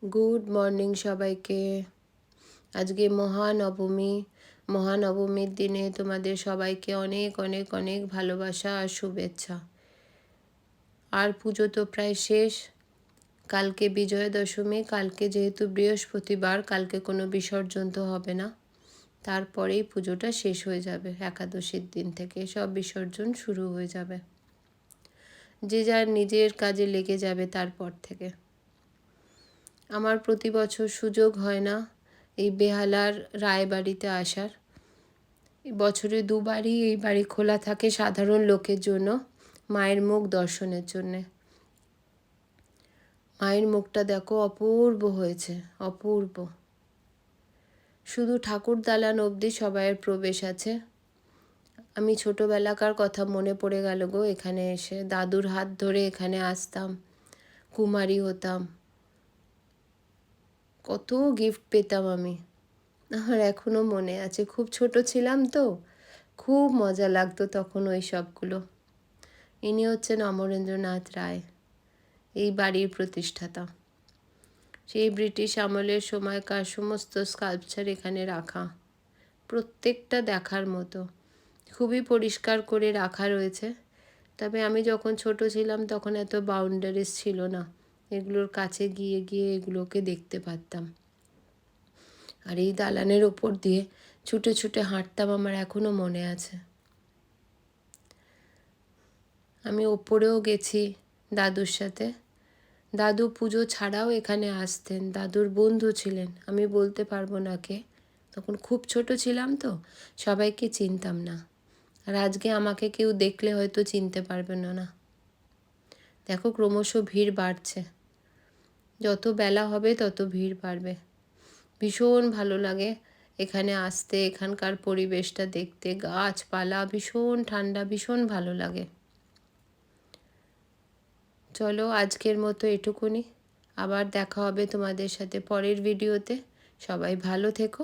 Good morning সবাইকে। আজকে মহানবমীর দিনে তোমাদের সবাইকে অনেক অনেক অনেক ভালোবাসা আর শুভেচ্ছা। আর পুজো তো প্রায় শেষ। কালকে বিজয়া দশমী, কালকে যেহেতু বৃহস্পতিবার, কালকে কোনো বিসর্জন তো হবে না। তারপরেই পুজোটা শেষ হয়ে যাবে। একাদশীর দিন থেকে সব বিসর্জন শুরু হয়ে যাবে, যে যার নিজের কাজে লেগে যাবে তারপর থেকে। আমার প্রতি বছর সুযোগ হয় না এই বেহালার রায়বাড়িতে আসার। বছরে দুবারই এই বাড়ি খোলা থাকে সাধারণ লোকের জন্য, মায়ের মুখ দর্শনের জন্যে। মায়ের মুখটা দেখো, অপূর্ব হয়েছে, অপূর্ব। শুধু ঠাকুর দালান অবধি সবাইয়ের প্রবেশ আছে। আমি ছোটোবেলাকার কথা মনে পড়ে গেল গো। এখানে এসে দাদুর হাত ধরে এখানে আসতাম, কুমারী হতাম, কত গিফট পেতাম আমি। আমার এখনও মনে আছে, খুব ছোট ছিলাম তো, খুব মজা লাগতো তখন ওই সবগুলো। ইনি হচ্ছেন অমরেন্দ্রনাথ রায়, এই বাড়ির প্রতিষ্ঠাতা। সেই ব্রিটিশ আমলের সময়কার সমস্ত স্কাল্পচার এখানে রাখা, প্রত্যেকটা দেখার মতো, খুবই পরিষ্কার করে রাখা রয়েছে। তবে আমি যখন ছোট ছিলাম তখন এত বাউন্ডারিজ ছিল না, এগুলোর কাছে গিয়ে গিয়ে এগুলোকে দেখতে পারতাম। আর এই দালানের ওপর দিয়ে ছুটে ছুটে হাঁটতাম, আমার এখনও মনে আছে। আমি ওপরেও গেছি দাদুর সাথে। দাদু পুজো ছাড়াও এখানে আসতেন, দাদুর বন্ধু ছিলেন, আমি বলতে পারবো না কে, তখন খুব ছোট ছিলাম তো, সবাইকে চিনতাম না। আর আজকে আমাকে কেউ দেখলে হয়তো চিনতে পারবে না। দেখো ক্রমশ ভিড় বাড়ছে, যত বেলা হবে তত ভিড় বাড়বে। ভীষণ ভালো লাগে এখানে আসতে, এখানকার পরিবেশটা দেখতে, গাছপালা, ভীষণ ঠান্ডা, ভীষণ ভালো লাগে। চলো আজকের মতো এটুকুনি, আবার দেখা হবে তোমাদের সাথে পরের ভিডিওতে। সবাই ভালো থেকো,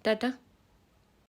টাটা।